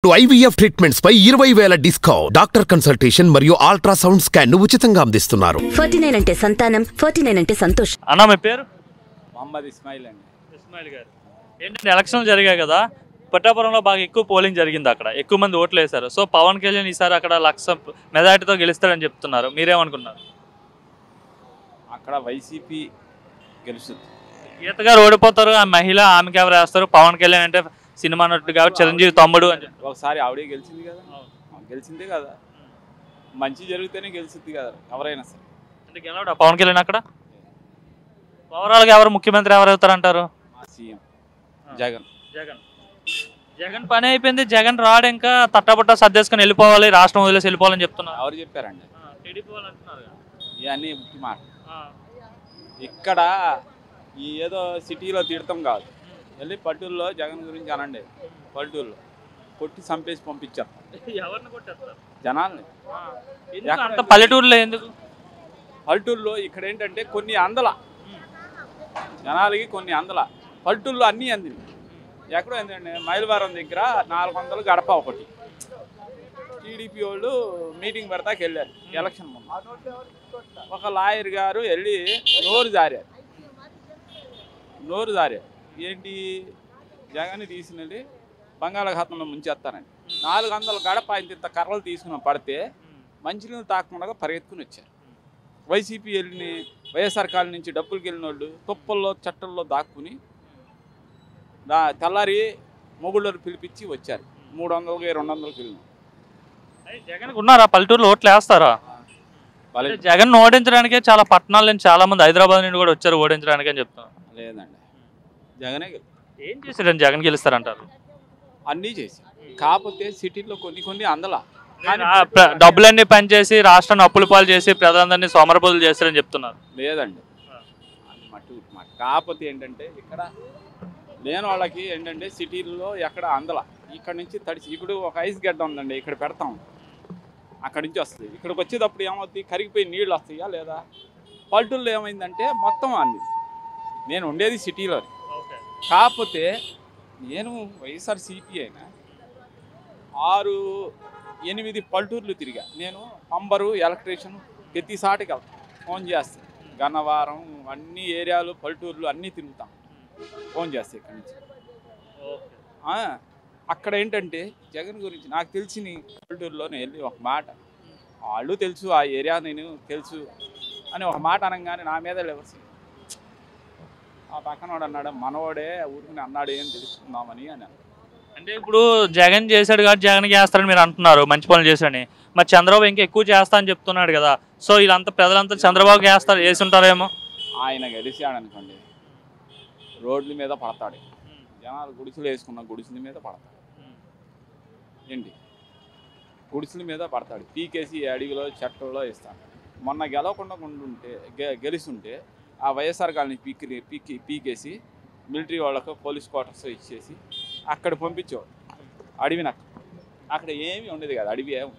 IVF treatments పై 20,000 discount. Doctor consultation మరియు ultrasound scan ను ఉచితంగా అందిస్తున్నారు. 49 అంటే సంతానం, 49 అంటే సంతోషం. అన్న మీ పేరు? మొహమ్మద్ ఇస్మాయిల్ అండి. ఇస్మాయిల్ గారు. ఏంటంటే ఎలక్షన్లు జరిగాయి కదా, పిఠాపురంలో బాగా ఎక్కువ పోలింగ్ జరిగింది, అక్కడ ఎక్కువ మంది ఓట్లు వేశారు. సో పవన్ కళ్యాణ్ ఈసారి అక్కడ 1,00,000 మెజార్టీతో గెలుస్తాడని చెప్తున్నారు. మీరేమనుకున్నారు? అక్కడ వైసీపీ గెలుస్తుంది. గీత గారు ఓడిపోతారు, ఆ మహిళ ఆమెకి ఎవరు వేస్తారు? పవన్ కళ్యాణ్ అంటే సినిమా నటుడు కాబట్టి చిరంజీవి తమ్ముడు అని ఒకసారి ఆవిడే గెలిచింది కదా, గెలిచిందే కదా. మంచి జరిగితేనే గెలిచింది కదా ఎవరైనా సరే. అంటే గెలవడా పవన్ కళ్యాణ్ అక్కడ? ఓవరాల్గా ఎవరు ముఖ్యమంత్రి ఎవరు అవుతారంటారు? సీఎం జగన్. జగన్ జగన్ పని అయిపోయింది. జగన్ రాడు, ఇంకా తట్టబట్ట సర్దేసుకొని వెళ్ళిపోవాలి, రాష్ట్రం వదిలేసి వెళ్ళిపోవాలని చెప్తున్నారు. ఎవరు చెప్పారండి? టీడీపీ వాళ్ళు అంటున్నారు. ఇవన్నీ ముఖ్య మాట. ఇక్కడ ఈ ఏదో సిటీలో తిడతాం కాదు, వెళ్ళి పల్లెటూరులో జగన్ గురించి అనండి. పల్లెటూరులో కొట్టి చంపేసి పంపించారు ఎవరిని కొట్టేస్తారు? జనాల్ని. అంత పల్లెటూరులో ఎందుకు? పల్లెటూరులో ఇక్కడ ఏంటంటే కొన్ని అందల జనాలకి కొన్ని అందల, పల్లెటూరులో అన్నీ అందింది. ఎక్కడో ఏంటంటే మైలవరం దగ్గర 400 గడప ఒకటి. టీడీపీ వాళ్ళు మీటింగ్ పెడతాకి వెళ్ళారు ఎలక్షన్ ముందు. ఒక లాయర్ గారు వెళ్ళి నోరు జారారు. ఏంటి, జగన్ తీసుకుని బంగాళాఖాతంలో ముంచేస్తానని 400 గడప ఇంత కర్రలు తీసుకుని పడితే మంచినీళ్ళు తాకుండా పరిగెత్తుకుని వచ్చారు. వైసీపీ వెళ్ళిన వైఎస్ఆర్ కాలనీ నుంచి డబ్బులకి వెళ్ళిన వాళ్ళు తుప్పల్లో చట్టల్లో దాక్కుని తెల్లారి మొగుళ్ళను పిలిపించి వచ్చారు. 300కి 200కి వెళ్ళిన. జగన్ ఉన్నారా పల్లెటూరులో ఓట్లు వేస్తారా? జగన్ ఓడించడానికే చాలా పట్టణాల నుంచి చాలా మంది, హైదరాబాద్ నుండి కూడా వచ్చారు ఓడించడానికి అని చెప్తున్నారు. లేదండి, జగనే ఏం చేశారని జగన్ గెలుస్తారంటారు? అన్నీ చేసి, కాకపోతే సిటీలో కొన్ని అందల డబ్బులన్నీ పనిచేసి రాష్ట్రాన్ని అప్పుల పాలు చేసి ప్రజలందరినీ సోమరపోతులు చేస్తారని చెప్తున్నారు. లేదండి, మట్టి మాట. కాకపోతే ఏంటంటే ఇక్కడ లేని వాళ్ళకి ఏంటంటే సిటీల్లో ఎక్కడ అందల, ఇక్కడ నుంచి తడిసి, ఇప్పుడు ఒక ఐస్ గడ్డ ఉందండి, ఇక్కడ పెడతాం, అక్కడి నుంచి వస్తుంది. ఇక్కడికి వచ్చేటప్పుడు ఏమవుతుంది, కరిగిపోయి నీళ్ళు వస్తాయా లేదా? పల్లెటూరులో ఏమైందంటే మొత్తం అంది. నేను ఉండేది సిటీలో, కాకపోతే నేను వైఎస్ఆర్సీపీ అయినా 6-8 పల్లెటూర్లు తిరిగా. నేను అంబరు ఎలక్ట్రీషియన్ ప్రతి సాటికి వెళ్తాను, ఫోన్ చేస్తాను. గన్నవరం అన్ని ఏరియాలు పల్లెటూర్లు అన్నీ తిరుగుతాం, ఫోన్ చేస్తే ఇక్కడి నుంచి. అక్కడ ఏంటంటే జగన్ గురించి నాకు తెలిసిన పల్లెటూరులోనే వెళ్ళి ఒక మాట, వాళ్ళు తెలుసు ఆ ఏరియా నేను తెలుసు అని ఒక మాట అనగానే నా మీద లేవచ్చు. ఆ పక్కనవాడు అన్నాడు, మనవాడే ఊరికి అన్నాడు ఏం తెలుసుకుందామని అని. అంటే ఇప్పుడు జగన్ చేశాడు కాబట్టి జగన్కి వేస్తారని మీరు అంటున్నారు, మంచి పనులు చేశాడని. మరి చంద్రబాబు ఇంకా ఎక్కువ చేస్తా అని చెప్తున్నాడు కదా, సో వీళ్ళంతా ప్రజలంతా చంద్రబాబుకి వేసి ఉంటారేమో. ఆయన గెలిచాడు అనుకోండి, రోడ్ల మీద పడతాడు, జనాలు గుడిసెలు వేసుకున్న గుడిసెల మీద పడతాడు. ఏంటి, గుడిసెల మీద పడతాడు, పీకేసి అడవిలో చెట్లలో వేస్తాడు. మొన్న గెలవకుండా గెలుస్తుంటే ఆ వైఎస్ఆర్ కాలనీ పీకేసి మిలిటరీ వాళ్ళకు పోలీస్ క్వార్టర్స్ ఇచ్చేసి అక్కడ పంపించేవాడు. అడవినక్క అక్కడ ఏమీ ఉండేది కదా, అడవి ఏమి